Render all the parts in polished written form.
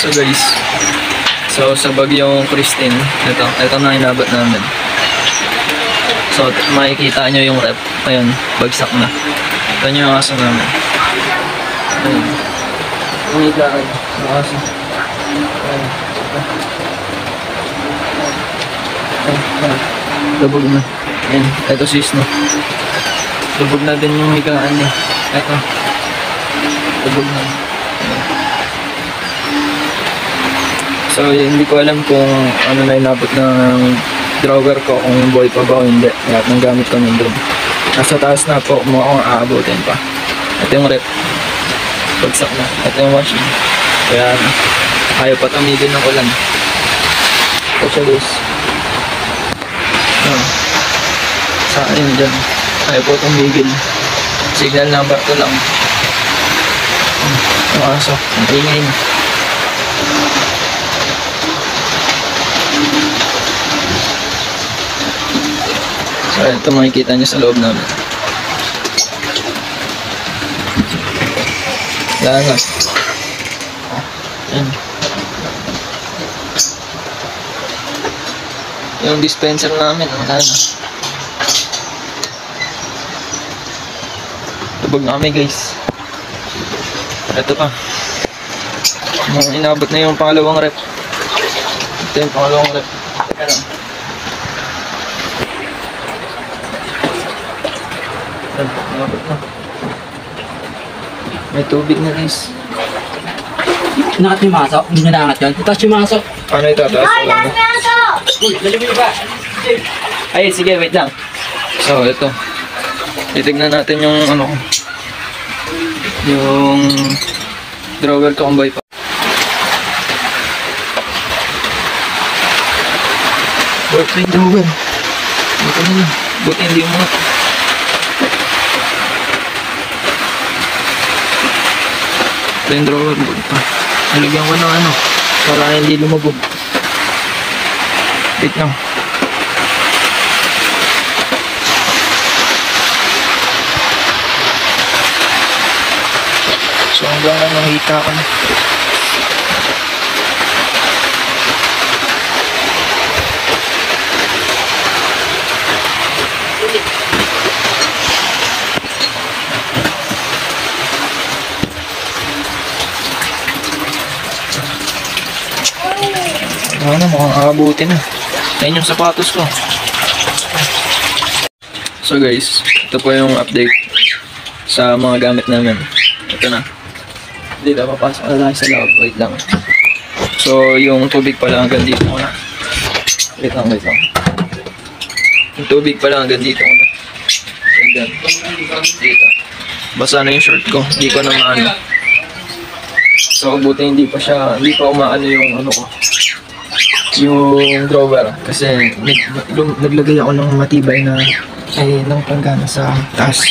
So guys, so sa bagyong Christine, ito na inabot namin. So makikita nyo yung rep. Ayun, bagsak na. Ito nyo yung aso namin. Ayun. Makikita yung aso. Ayun. Lubog na. Ayun, ito si Snow. Lubog na din yung higaan niya. Ito. Lubog na. So, hindi ko alam kung ano na inabot ng drawer ko, kung buhay pa ba o hindi. Lahat ng gamit ko nandun. Nasa taas na po, mukhang aabutin pa. Ito yung rep. Bagsak na. Ito yung washing. Kaya, ayaw pa tumigil ng ulan. Ito siya guys. Sa akin dyan. Ayaw po tumigil. Signal number 2 lang. Ang aso. Ang ingay na. So, ito makikita nyo sa loob namin. Wala na. Ayan. Yung dispenser namin, wala na. Lubog na kami guys. Ito pa. Inabot na yung pangalawang rep. Ito yung pangalawang rep. Teka lang. Inabot na. May tubig na guys. Nakat yung maso? Hindi nyo nakat yun? Itaas yung maso. Ano ito? Taas ko lang. Uy, dali mo ba? Ay, sige, wait lang. So, ito. Titignan natin yung ano ko. Yung drawer ko kung buhay pa. Work na yung drawer. Buti na yun. Buti hindi mo. Ito yung drawer. Buti pa. Nalagyan ko ng ano. Para hindi lumabog. Wait lang. So hanggang na nakita ko na. Ano, mukhang aabutin na. Ayun yung sapatos ko. So guys, ito po yung update sa mga gamit namin. Ito na. Hindi na papasok na tayo sa loob. Wait lang. So yung tubig pala hanggang dito ko na. Wait lang. Yung tubig pala hanggang dito ko na. Hanggang dito. Basa na yung shirt ko. Hindi ko na maano. So buti hindi pa umaano yung ano ko. Yung drawer. Kasi naglagay ako ng matibay na ng panggana sa taas.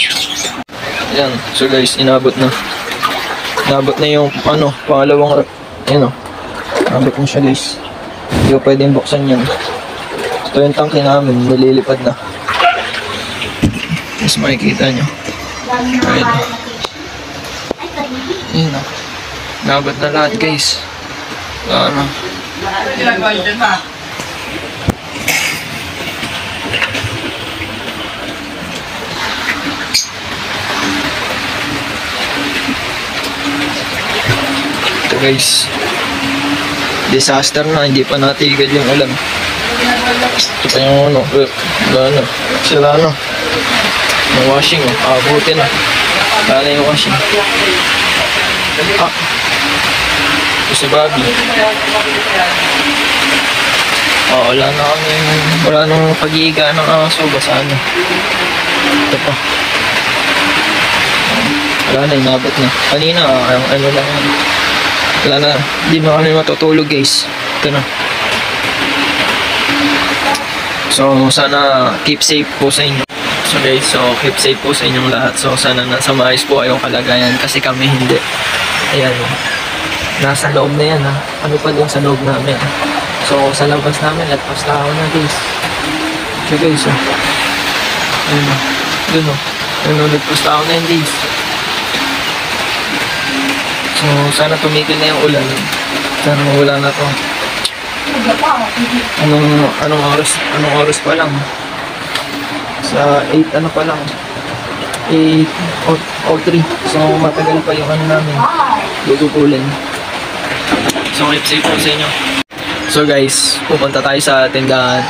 Ayan. So guys, inabot na. Inabot na yung ano, pangalawang rep. Ayan o. Inabot na siya guys. Hindi ko pwedeng buksan yan. Ito yung tangke namin. Nililipad na. Mas makikita nyo. Ayan o. Ayan o. Inabot na lahat guys. Ano. Ito guys, disaster na, hindi pa natigil yung ulan. Ito pa yung ano, sila ano, yung washing, abutin na. Wala na yung washing. Ito si Bobby. Wala nang pag-iiga ng aso, basa na. Ito pa. Wala na, inabot na. Kanina, ano lang yan. Wala na, hindi na kami matutulog guys. Ito na. So, sana keep safe po sa inyo. So guys, keep safe po sa inyong lahat. So, sana nasa maayos po kayong kalagayan kasi kami hindi. Ayan. Nasa loob na yan ha. Ano pa din sa loob namin. So, sa labas namin, lagpas na ako na guys. So guys, ayun o. Dun o. Ayun o, lagpas na ako na yun guys. So, sana tumigil na yung ulan. Sana wala na to. Anong oras pa lang? Sa 8 ano pa lang? 8:03. So matagal pa yung ano namin. Lututulin. So keep safe po sa inyo. So guys, pupunta tayo sa tindahan.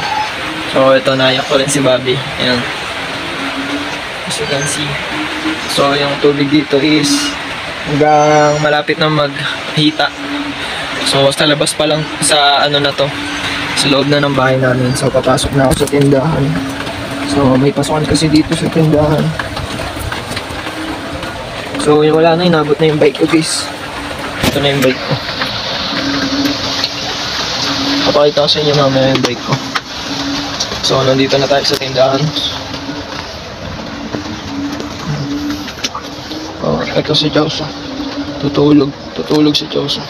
So ito, naiyak ko rin si Bobby. Ayan. As you can see. So yung tubig dito is hanggang malapit na maghita. So sa labas pa lang sa ano na to, sa loob na ng bahay namin. So papasok na ako sa tindahan. So may pasukan kasi dito sa tindahan. So yung wala na, inabot na yung bike ko guys. Ito na yung bike ko. Papakita ko sa inyo mamaya yung bike ko. So nandito na tayo sa tindahan. Oh, ito si Chauso. Tutulog si Chauso.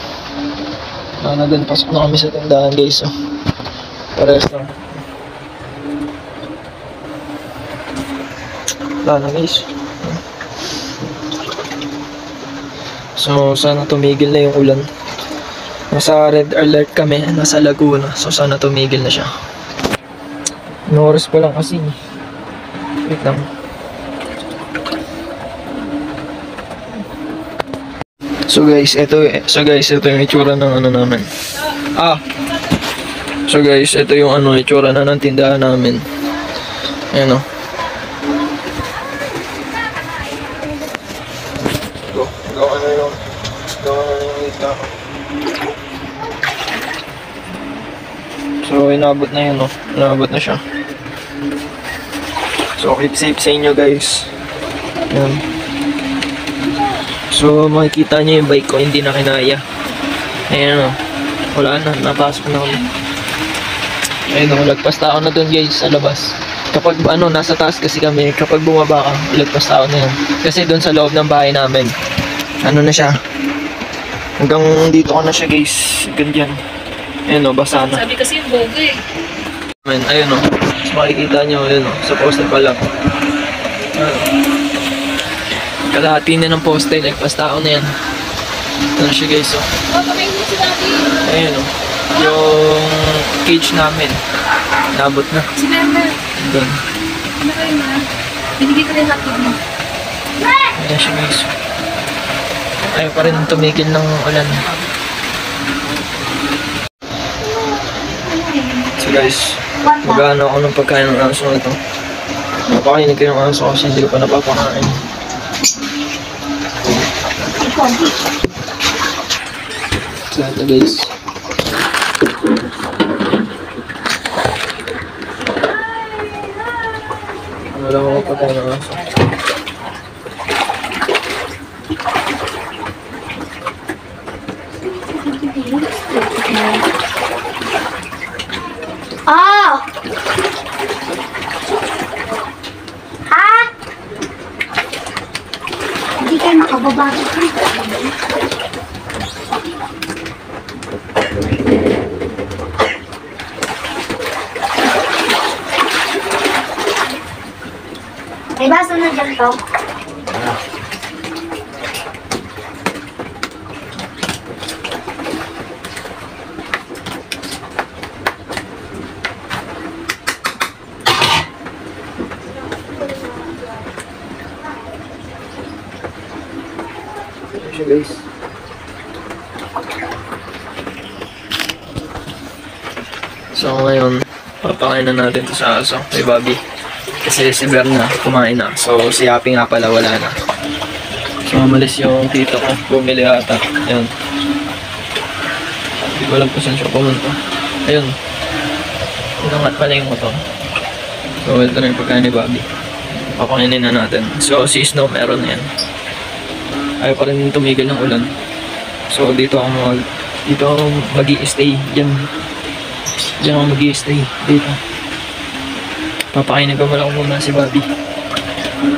Nanagan, pasok na kami sa tindahan guys. Oh. Parehas lang. Wala na guys. So sana tumigil na yung ulan. Nasa red alert kami, nasa Laguna. So sana tumigil na siya. Ano oras pa lang kasi. Wait lang. So guys, ito yung itsura ng ano namin. So guys, ito yung ano itsura na ng tindahan namin. Ayan o. Gawa na yung ita. So inabot na yun o. Inabot na siya. So keep safe sa inyo guys. Ayan. So makikita niyo yung bike ko, hindi na kinaya. Ayan o. Wala na, napasok na kami. Ayan o, lagpas tao na dun guys sa labas. Kapag ano, nasa taas kasi kami, kapag bumaba ka, lagpas tao na yan. Kasi dun sa loob ng bahay namin, ano na siya, hanggang dito ka na siya guys, ganyan. Ayan o, basa na. Sabi kasi yung bogo eh. Ayun o, so, makikita nyo, ayun o, sa poster pa lang. Kalahati na ng poste, lagpas tao na yan. Ito na siya guys o. Oh, pakainin mo si Daddy. Ayun o, yung cage namin, nabot na. Si Member. Doon. Ano kayo na? Binigay ko rin hotdog mo. Ayan siya guys. Ayaw pa rin tumigil ng ulan. So guys, mag-ano ako ng pagkain ng aso na ito. Napakainin ko yung aso kasi hindi ko pa napapakain. So ito guys. Ano lang ako pagkain ng aso. Ah! Ha? Hindi kayo makababa dito. May baso na dyan to. Siya guys. So ngayon, papakain na natin ito sa aso, kay Bobby. Kasi si Berna kumain na. So si Happy nga pala wala na. So umalis yung tito ko, bumili ata. Ayan. Hindi ko alam kung saan siya pumunta. Ayun. Inangat pala yung motor. So ito na yung pagkain ni Bobby. Papakainin na natin. So si Snow meron na yan. Ayaw pa rin tumigil ng ulan. So dito ako mag-i-stay. Diyan ako mag-i-stay. Dito. Papakainin ko muna si Bobby.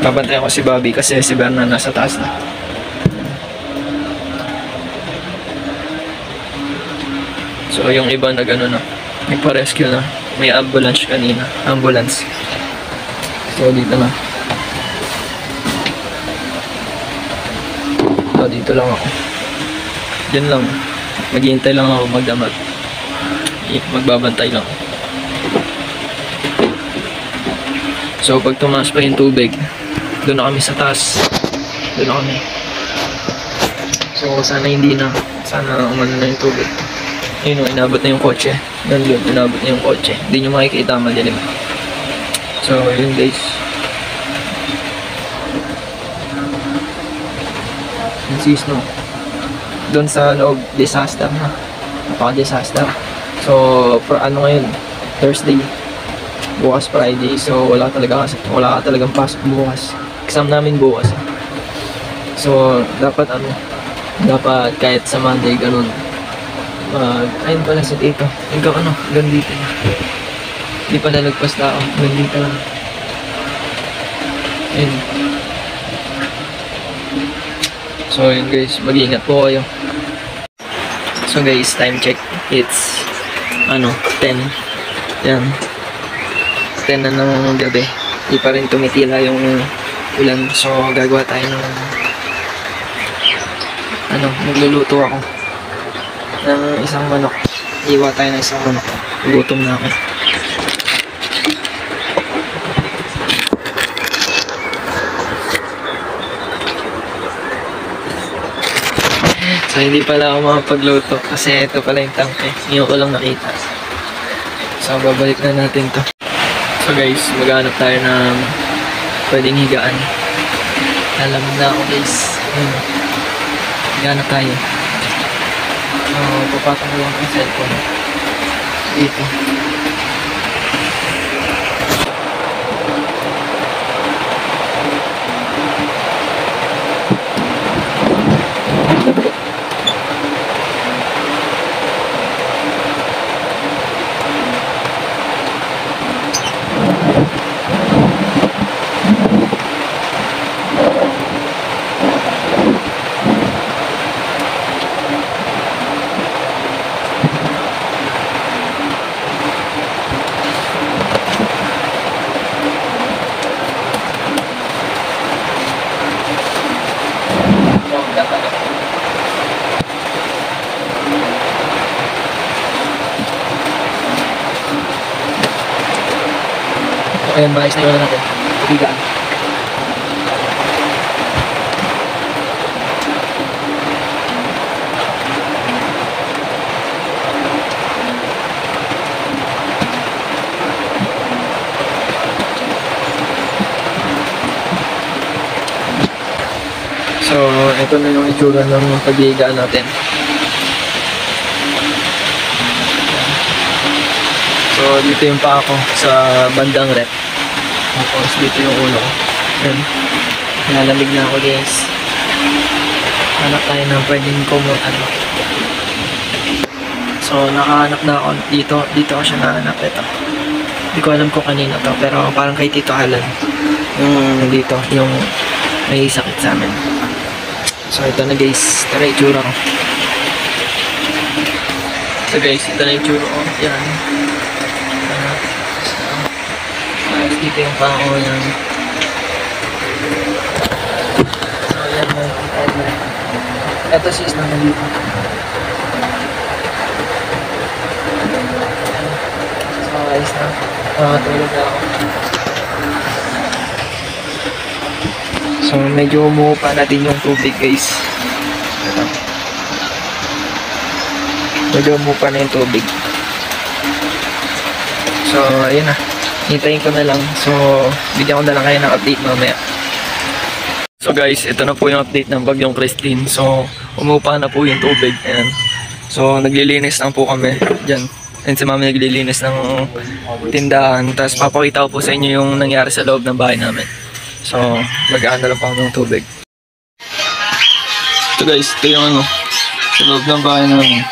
Babantayan ko si Bobby kasi si Berna nasa taas na. So yung iba nag-ano na, nagpa-rescue na. May ambulance kanina. Ambulance. So dito na. So dito lang ako. Diyan lang. Maghihintay lang ako magdamag. Magbabantay lang. So pag tumaas pa yung tubig, doon na kami sa taas. Doon na kami. So sana hindi na. Sana umano na yung tubig. Ayun o, inabot na yung kotse. Nandun, inabot na yung kotse. Hindi nyo makikita, madilim. So yun guys. Insist no. Doon sa loob, disaster na. Napaka-disaster. So, ano ngayon? Thursday. Bukas Friday. So, wala ka talagang pasok bukas. Exam namin bukas. So, dapat kahit sa Monday, ganun. Ayun pala si Tito. Hanggang dito na. Hindi pa nalagpas na ako. Hanggang dito lang. Ayun. So, yun guys. Mag-iingat po kayo. So guys, time check. It's 10. Yan. 10 na ng gabi. Di pa rin tumitila yung ulan. So gagawa tayo ng magluluto ako ng isang manok. Iwa tayo ng isang manok. Gutom na ako. So hindi pala ako makapagluto kasi ito pala yung tangke. Ngayon ko lang nakita. So babalik na natin to. So guys, maghanap tayo ng pwedeng higaan. Alam na ako guys. Maghanap tayo. So papatang ko lang ang cellphone. Dito. Ayan, maayos na yun natin. Pabigaan. So, ito na yung itsura ng pabigaan natin. So, dito yung paa ko sa bandang rep. Tapos dito yung ulo ko. Ayan. Nalamig na ako guys. Hanap tayo ng pwedeng kumutan. So nakahanap na ako dito. Dito ako siya nahanap. Ito. Hindi ko alam kung kanino to. Pero parang kay Tito Alan. Yung dito. Yung may sakit sa amin. So ito na guys. Ito na itsura ko. So guys, ito na itsura ko. Yan. Dito yung pako yan. So, yan mo. Ito sis naman dito. So, ayos na. Tulog na ako. So, medyo umuupa natin yung tubig guys. Ito. Medyo umuupa na yung tubig. So, ayun na. Hintayin ko na lang. So, bigyan ko na lang kayo ng update mamaya. So guys, ito na po yung update ng bagyong Christine. So, umupa na po yung tubig. Ayan. So, naglilinis lang po kami dyan. And si mami naglilinis ng tindahan. Tapos papakita ko po sa inyo yung nangyari sa loob ng bahay namin. So, mag-aano lang po ng tubig. So guys, ito yung sa loob ng bahay namin.